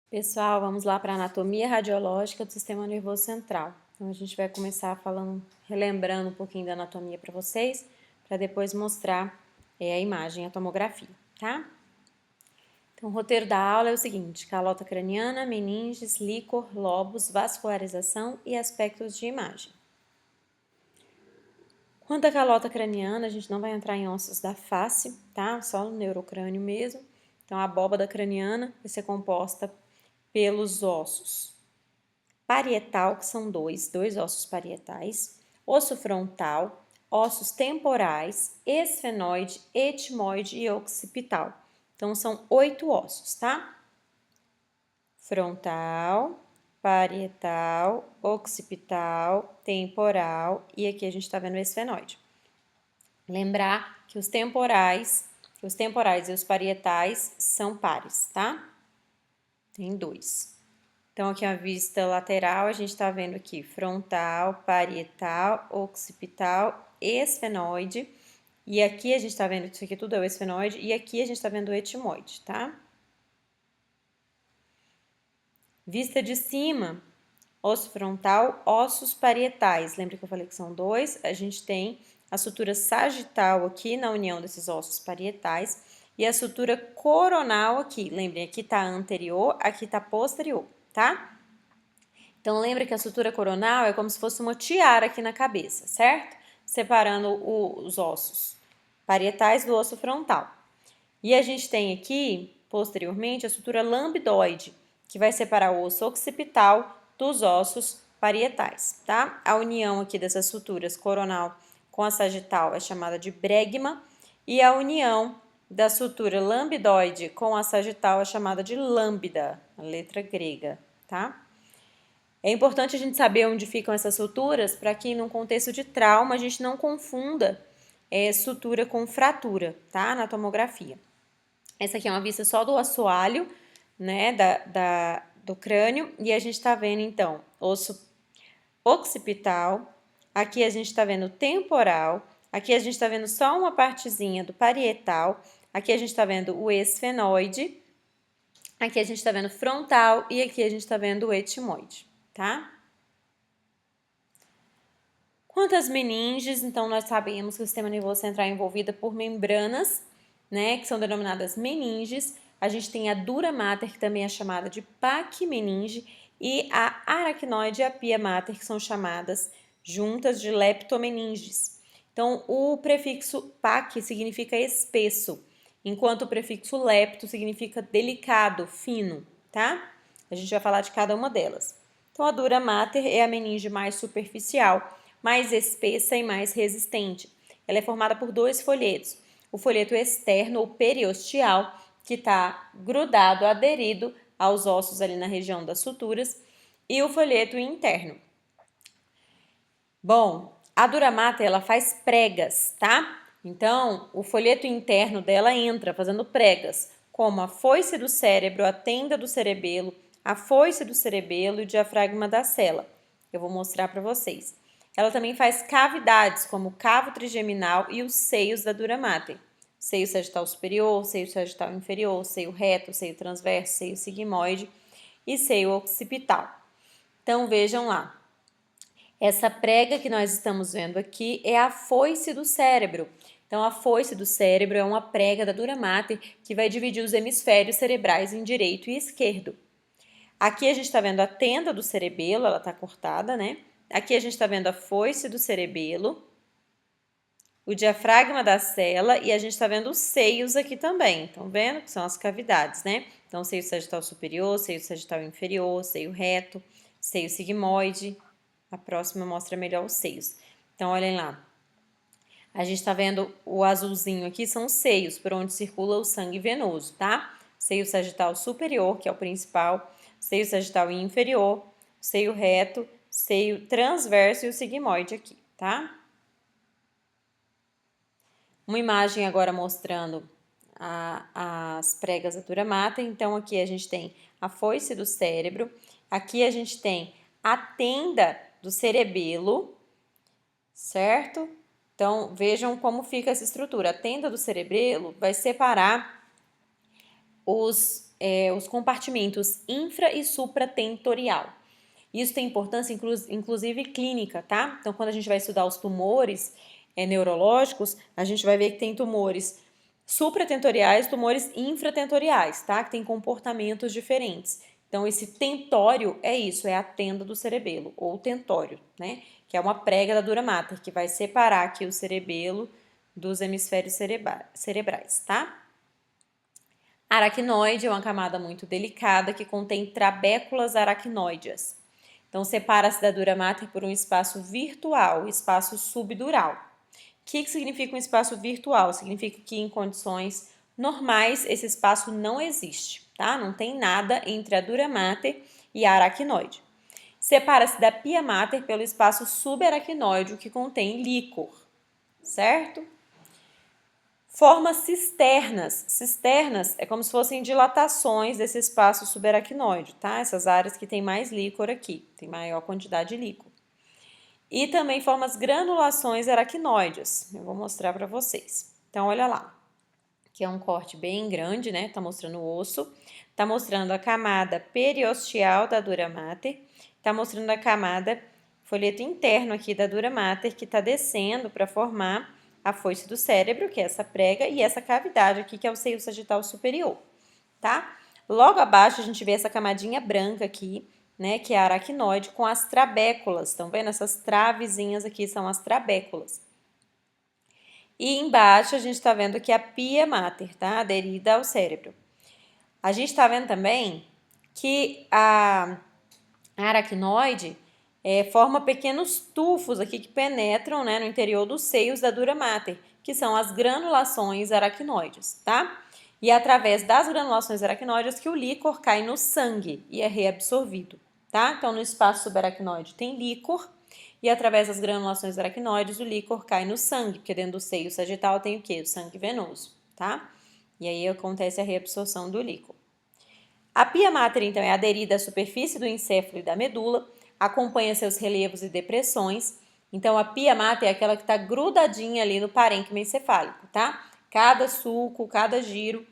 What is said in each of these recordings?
Pessoal, vamos lá para a anatomia radiológica do sistema nervoso central. Então, a gente vai começar falando, relembrando um pouquinho da anatomia para vocês, para depois mostrar a imagem, a tomografia, tá? Então, o roteiro da aula é o seguinte: calota craniana, meninges, líquor, lobos, vascularização e aspectos de imagem. Quanto à calota craniana, a gente não vai entrar em ossos da face, tá? Só no neurocrânio mesmo. Então, a abóbada craniana vai ser composta pelos ossos parietal, que são dois ossos parietais, osso frontal, ossos temporais, esfenoide, etimoide e occipital. Então, são 8 ossos, tá? Frontal, parietal, occipital, temporal e aqui a gente está vendo o esfenoide. Lembrar que os temporais e os parietais são pares, tá? Tem 2. Então, aqui a vista lateral, a gente está vendo aqui frontal, parietal, occipital, esfenoide. E aqui a gente está vendo, isso aqui tudo é o esfenoide, e aqui a gente está vendo o etimoide, tá? Vista de cima, osso frontal, ossos parietais. Lembra que eu falei que são 2? A gente tem a sutura sagital aqui na união desses ossos parietais e a sutura coronal aqui. Lembrem, aqui está anterior, aqui está posterior, tá? Então, lembra que a sutura coronal é como se fosse uma tiara aqui na cabeça, certo? Separando os ossos parietais do osso frontal. E a gente tem aqui, posteriormente, a sutura lambidoide, que vai separar o osso occipital dos ossos parietais, tá? A união aqui dessas suturas coronal com a sagital é chamada de bregma e a união da sutura lambidoide com a sagital é chamada de lambda, a letra grega, tá? É importante a gente saber onde ficam essas suturas para que, num contexto de trauma, a gente não confunda sutura com fratura, tá? Na tomografia. Essa aqui é uma vista só do assoalho, né, do crânio, e a gente está vendo, então, osso occipital, aqui a gente está vendo temporal, aqui a gente está vendo só uma partezinha do parietal, aqui a gente está vendo o esfenoide, aqui a gente está vendo frontal e aqui a gente está vendo o etimoide, tá? Quanto às meninges, então nós sabemos que o sistema nervoso central é envolvido por membranas, né, que são denominadas meninges. A gente tem a dura mater, que também é chamada de pachymeninge, e a aracnoide e a pia mater, que são chamadas juntas de leptomeninges. Então, o prefixo pac significa espesso, enquanto o prefixo lepto significa delicado, fino, tá? A gente vai falar de cada uma delas. Então, a dura mater é a meninge mais superficial, mais espessa e mais resistente. Ela é formada por 2 folhetos. O folheto externo ou periosteal, que está grudado, aderido aos ossos ali na região das suturas, e o folheto interno. Bom, a dura mater, ela faz pregas, tá? Então, o folheto interno dela entra fazendo pregas, como a foice do cérebro, a tenda do cerebelo, a foice do cerebelo e o diafragma da cela. Eu vou mostrar para vocês. Ela também faz cavidades, como o cavo trigeminal e os seios da dura mater. Seio sagital superior, seio sagital inferior, seio reto, seio transverso, seio sigmoide e seio occipital. Então, vejam lá. Essa prega que nós estamos vendo aqui é a foice do cérebro. Então, a foice do cérebro é uma prega da dura mater que vai dividir os hemisférios cerebrais em direito e esquerdo. Aqui a gente está vendo a tenda do cerebelo, ela está cortada, né? Aqui a gente está vendo a foice do cerebelo, o diafragma da cela e a gente está vendo os seios aqui também. Estão vendo que são as cavidades, né? Então, seio sagital superior, seio sagital inferior, seio reto, seio sigmoide. A próxima mostra melhor os seios. Então, olhem lá. A gente está vendo o azulzinho aqui, são os seios, por onde circula o sangue venoso, tá? Seio sagital superior, que é o principal, seio sagital inferior, seio reto, seio transverso e o sigmoide aqui, tá? Uma imagem agora mostrando as pregas da dura mater. Então, aqui a gente tem a foice do cérebro, aqui a gente tem a tenda do cerebelo, certo? Então, vejam como fica essa estrutura. A tenda do cerebelo vai separar os os compartimentos infra e supratentorial. Isso tem importância, inclusive, clínica, tá? Então, quando a gente vai estudar os tumores neurológicos, a gente vai ver que tem tumores supratentoriais, tumores infratentoriais, tá? Que tem comportamentos diferentes. Então, esse tentório é isso, é a tenda do cerebelo, ou tentório, né? Que é uma prega da dura mater, que vai separar aqui o cerebelo dos hemisférios cerebrais, tá? Aracnoide é uma camada muito delicada que contém trabéculas aracnoides. Então, separa-se da dura mater por um espaço virtual, espaço subdural. O que significa um espaço virtual? Significa que em condições normais esse espaço não existe, tá? Não tem nada entre a dura mater e a aracnoide. Separa-se da pia mater pelo espaço subaracnoide, que contém líquor, certo? Forma cisternas. Cisternas é como se fossem dilatações desse espaço subaracnoide, tá? Essas áreas que tem mais líquor aqui, tem maior quantidade de líquor. E também forma as granulações aracnoides. Eu vou mostrar para vocês. Então, olha lá. Aqui é um corte bem grande, né? Tá mostrando o osso. Tá mostrando a camada periosteal da dura mater. Tá mostrando a camada folheto interno aqui da dura mater, que tá descendo para formar a foice do cérebro, que é essa prega, e essa cavidade aqui, que é o seio sagital superior, tá? Logo abaixo, a gente vê essa camadinha branca aqui, né, que é a aracnoide, com as trabéculas. Estão vendo? Essas travezinhas aqui são as trabéculas. E embaixo, a gente está vendo aqui a pia mater, tá? Aderida ao cérebro. A gente está vendo também que a aracnoide forma pequenos tufos aqui que penetram, né, no interior dos seios da dura mater, que são as granulações aracnoides, tá? E é através das granulações aracnoides que o líquor cai no sangue e é reabsorvido, tá? Então, no espaço subaracnoide tem líquor e através das granulações aracnoides o líquor cai no sangue, porque dentro do seio sagital tem o quê? O sangue venoso, tá? E aí acontece a reabsorção do líquor. A pia mater, então, é aderida à superfície do encéfalo e da medula, acompanha seus relevos e depressões. Então, a pia mater é aquela que está grudadinha ali no parênquima encefálico, tá? Cada sulco, cada giro,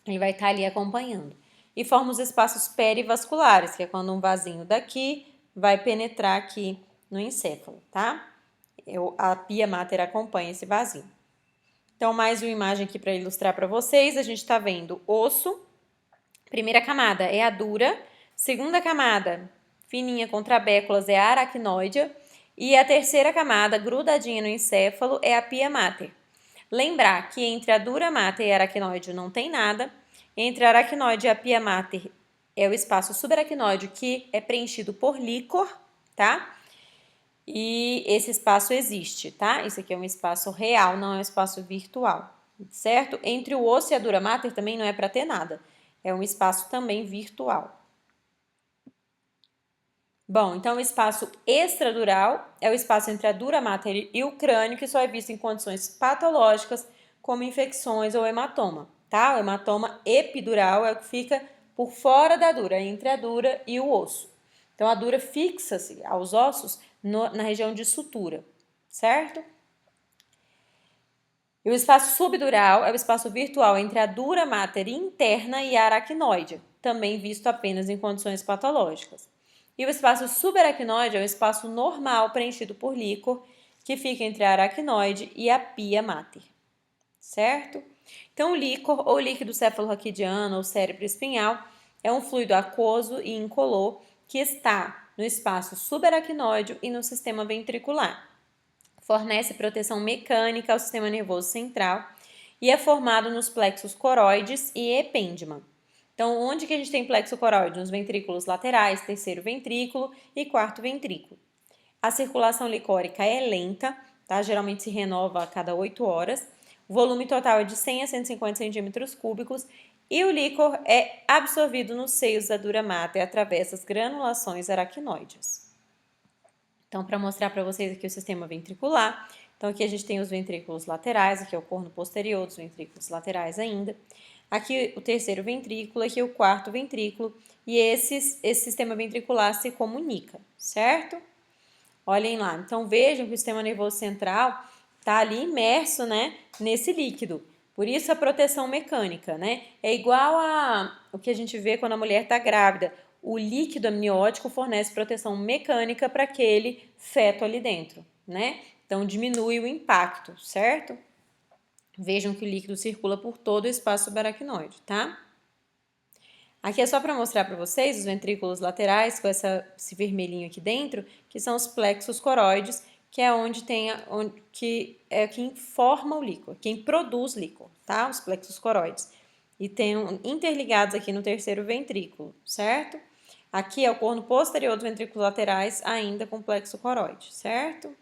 ele vai estar ali acompanhando. E forma os espaços perivasculares, que é quando um vasinho daqui vai penetrar aqui no encéfalo, tá? A pia mater acompanha esse vasinho. Então, mais uma imagem aqui para ilustrar para vocês. A gente está vendo osso. Primeira camada é a dura. Segunda camada, fininha com trabéculas, é a aracnoide. E a terceira camada, grudadinha no encéfalo, é a pia mater. Lembrar que entre a dura mater e a aracnoide não tem nada. Entre a aracnoide e a pia mater é o espaço subaracnoide, que é preenchido por líquor, tá? E esse espaço existe, tá? Isso aqui é um espaço real, não é um espaço virtual, certo? Entre o osso e a dura mater também não é para ter nada. É um espaço também virtual. Bom, então o espaço extradural é o espaço entre a dura mater e o crânio, que só é visto em condições patológicas, como infecções ou hematoma, tá? O hematoma epidural é o que fica por fora da dura, entre a dura e o osso. Então, a dura fixa-se aos ossos na região de sutura, certo? E o espaço subdural é o espaço virtual entre a dura mater interna e a aracnoide, também visto apenas em condições patológicas. E o espaço subaracnoide é o espaço normal preenchido por líquor, que fica entre a aracnoide e a pia mater, certo? Então, o líquor, ou líquido cefalorraquidiano, ou cérebro espinhal, é um fluido aquoso e incolor que está no espaço subaracnoide e no sistema ventricular. Fornece proteção mecânica ao sistema nervoso central e é formado nos plexos coroides e epêndima. Então, onde que a gente tem plexo coroide? Nos ventrículos laterais, terceiro ventrículo e quarto ventrículo. A circulação licórica é lenta, tá? Geralmente se renova a cada 8 horas. O volume total é de 100 a 150 centímetros cúbicos e o líquor é absorvido nos seios da dura mater através das granulações aracnoides. Então, para mostrar para vocês aqui o sistema ventricular, então aqui a gente tem os ventrículos laterais, aqui é o corno posterior dos ventrículos laterais ainda. Aqui o terceiro ventrículo, aqui o quarto ventrículo, e esse sistema ventricular se comunica, certo? Olhem lá, então vejam que o sistema nervoso central está ali imerso, né, nesse líquido. Por isso a proteção mecânica, né? É igual a o que a gente vê quando a mulher está grávida. O líquido amniótico fornece proteção mecânica para aquele feto ali dentro, né? Então diminui o impacto, certo? Vejam que o líquido circula por todo o espaço subaracnoide, tá? Aqui é só para mostrar para vocês os ventrículos laterais com esse vermelhinho aqui dentro, que são os plexos coroides, que é onde tem que é quem forma o líquor, quem produz líquor, tá? Os plexos coroides. E tem interligados aqui no terceiro ventrículo, certo? Aqui é o corno posterior dos ventrículos laterais, ainda com plexo coroide, certo?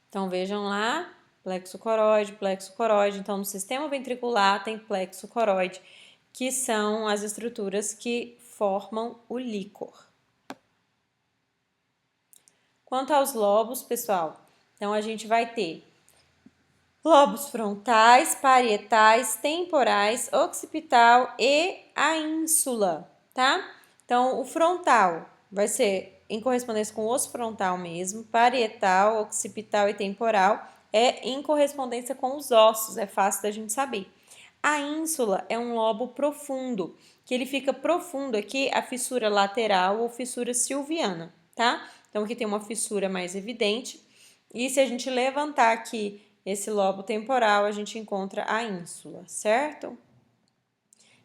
Então vejam lá, plexo coroide. Então no sistema ventricular tem plexo coroide, que são as estruturas que formam o líquor. Quanto aos lobos, pessoal, então a gente vai ter lobos frontais, parietais, temporais, occipital e a ínsula, tá? Então, o frontal vai ser em correspondência com o osso frontal mesmo, parietal, occipital e temporal é em correspondência com os ossos, é fácil da gente saber. A ínsula é um lobo profundo, que ele fica profundo aqui, a fissura lateral ou fissura silviana, tá? Então, aqui tem uma fissura mais evidente. E se a gente levantar aqui esse lobo temporal, a gente encontra a ínsula, certo?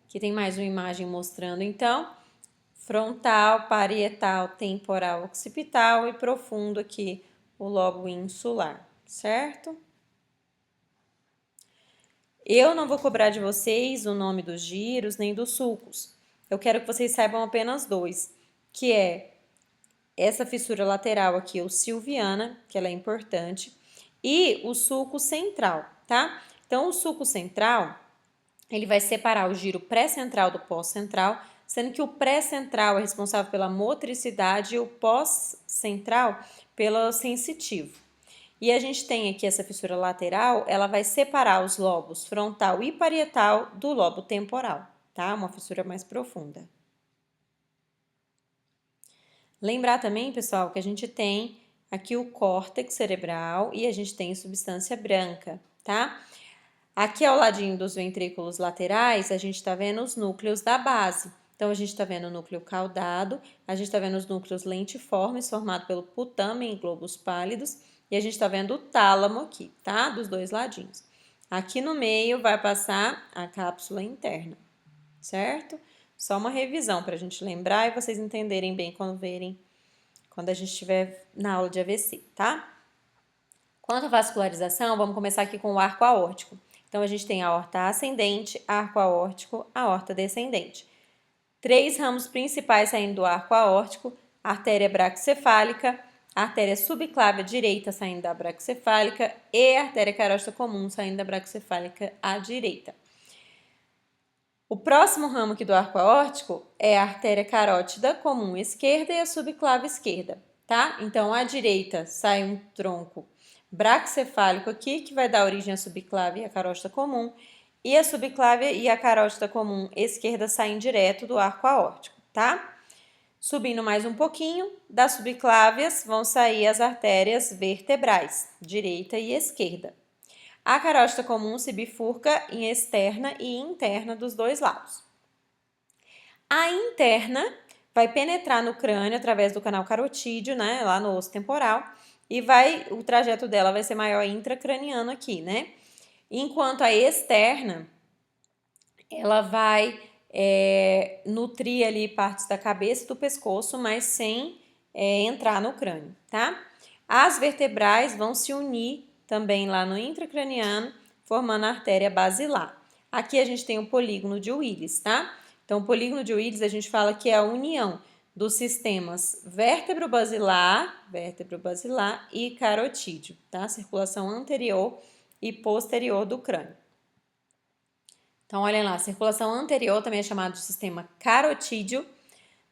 Aqui tem mais uma imagem mostrando, então, frontal, parietal, temporal, occipital e profundo aqui o lobo insular, certo? Eu não vou cobrar de vocês o nome dos giros nem dos sulcos. Eu quero que vocês saibam apenas dois, que é essa fissura lateral aqui, o silviana, que ela é importante, e o sulco central, tá? Então, o sulco central, ele vai separar o giro pré-central do pós-central, sendo que o pré-central é responsável pela motricidade e o pós-central pelo sensitivo. E a gente tem aqui essa fissura lateral, ela vai separar os lobos frontal e parietal do lobo temporal, tá? Uma fissura mais profunda. Lembrar também, pessoal, que a gente tem aqui o córtex cerebral e a gente tem substância branca, tá? Aqui ao ladinho dos ventrículos laterais, a gente está vendo os núcleos da base. Então, a gente está vendo o núcleo caudado, a gente está vendo os núcleos lentiformes, formados pelo putamen e globos pálidos, e a gente está vendo o tálamo aqui, tá? Dos dois ladinhos. Aqui no meio vai passar a cápsula interna, certo? Só uma revisão para a gente lembrar e vocês entenderem bem quando a gente estiver na aula de AVC, tá? Quanto à vascularização, vamos começar aqui com o arco aórtico. Então, a gente tem a aorta ascendente, arco aórtico, aorta descendente. 3 ramos principais saindo do arco aórtico, artéria braquicefálica, artéria subclávia direita saindo da braquicefálica e artéria carótida comum saindo da braquicefálica à direita. O próximo ramo aqui do arco aórtico é a artéria carótida comum esquerda e a subclávia esquerda, tá? Então, à direita sai um tronco braquicefálico aqui, que vai dar origem à subclávia e à carótida comum, e a subclávia e a carótida comum esquerda saem direto do arco aórtico, tá? Subindo mais um pouquinho, das subclávias vão sair as artérias vertebrais, direita e esquerda. A carótida comum se bifurca em externa e interna dos dois lados. A interna vai penetrar no crânio através do canal carotídeo, né, lá no osso temporal, e o trajeto dela vai ser maior intracraniano aqui, né? Enquanto a externa, ela vai nutrir ali partes da cabeça e do pescoço, mas sem entrar no crânio, tá? As vertebrais vão se unir também lá no intracraniano, formando a artéria basilar. Aqui a gente tem o polígono de Willis, tá? Então, o polígono de Willis a gente fala que é a união dos sistemas vértebro-basilar e carotídeo, tá? Circulação anterior e posterior do crânio. Então, olhem lá, a circulação anterior também é chamada de sistema carotídeo,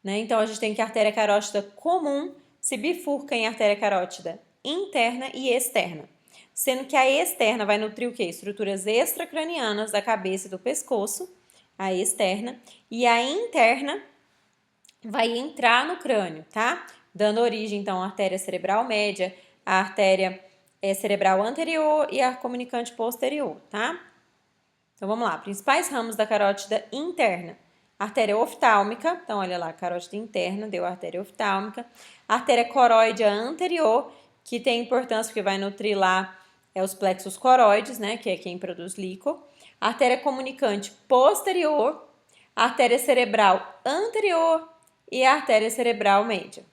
né? Então, a gente tem que a artéria carótida comum se bifurca em artéria carótida interna e externa, sendo que a externa vai nutrir o quê? Estruturas extracranianas da cabeça e do pescoço, a externa, e a interna vai entrar no crânio, tá? Dando origem, então, à artéria cerebral média, à artéria cerebral anterior e a comunicante posterior, tá? Então, vamos lá. Principais ramos da carótida interna. Artéria oftálmica, então olha lá, carótida interna, deu a artéria oftálmica. Artéria coroide anterior, que tem importância porque vai nutrir lá os plexos coroides, né, que é quem produz líquor. Artéria comunicante posterior, artéria cerebral anterior e a artéria cerebral média.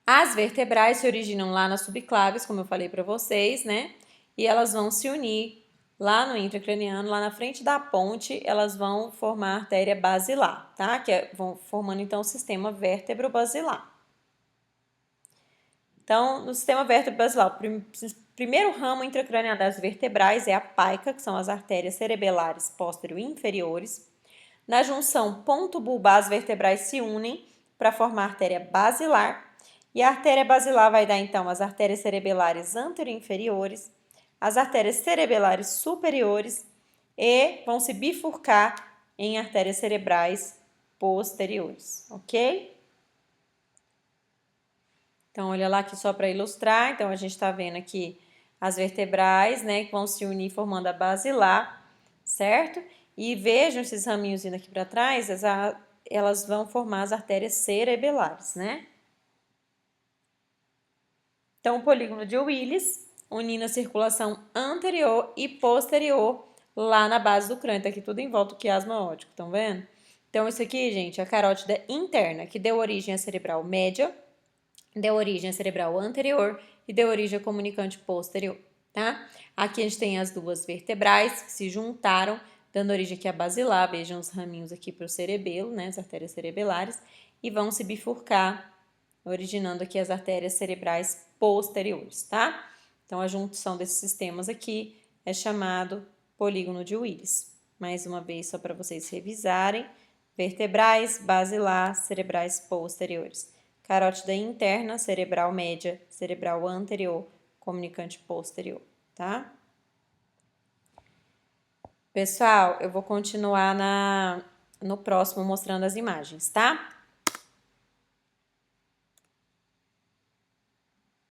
As vertebrais se originam lá nas subclaves, como eu falei para vocês, né? E elas vão se unir lá no intracraniano, lá na frente da ponte, elas vão formar a artéria basilar, tá? Vão formando então o sistema vértebro-basilar. Então, no sistema vértebro-basilar, o primeiro ramo intracraniano das vertebrais é a paica, que são as artérias cerebelares posterior e inferiores. Na junção ponto-bulbar, as vertebrais se unem para formar a artéria basilar. E a artéria basilar vai dar, então, as artérias cerebelares anterior e inferiores, as artérias cerebelares superiores e vão se bifurcar em artérias cerebrais posteriores, ok? Então, olha lá aqui só para ilustrar. Então, a gente está vendo aqui as vertebrais, né, que vão se unir formando a basilar, certo? E vejam esses raminhos indo aqui para trás, elas vão formar as artérias cerebelares, né? Então, o polígono de Willis, unindo a circulação anterior e posterior lá na base do crânio. Tá aqui tudo em volta do quiasma óptico, estão vendo? Então, isso aqui, gente, é a carótida interna, que deu origem à cerebral média, deu origem à cerebral anterior e deu origem à comunicante posterior, tá? Aqui a gente tem as duas vertebrais que se juntaram, dando origem aqui à basilar, vejam os raminhos aqui para o cerebelo, né, as artérias cerebelares, e vão se bifurcar, originando aqui as artérias cerebrais posteriores, tá? Então, a junção desses sistemas aqui é chamado polígono de Willis. Mais uma vez, só para vocês revisarem, vertebrais, basilar, cerebrais posteriores. Carótida interna, cerebral média, cerebral anterior, comunicante posterior, tá? Pessoal, eu vou continuar no próximo mostrando as imagens, tá?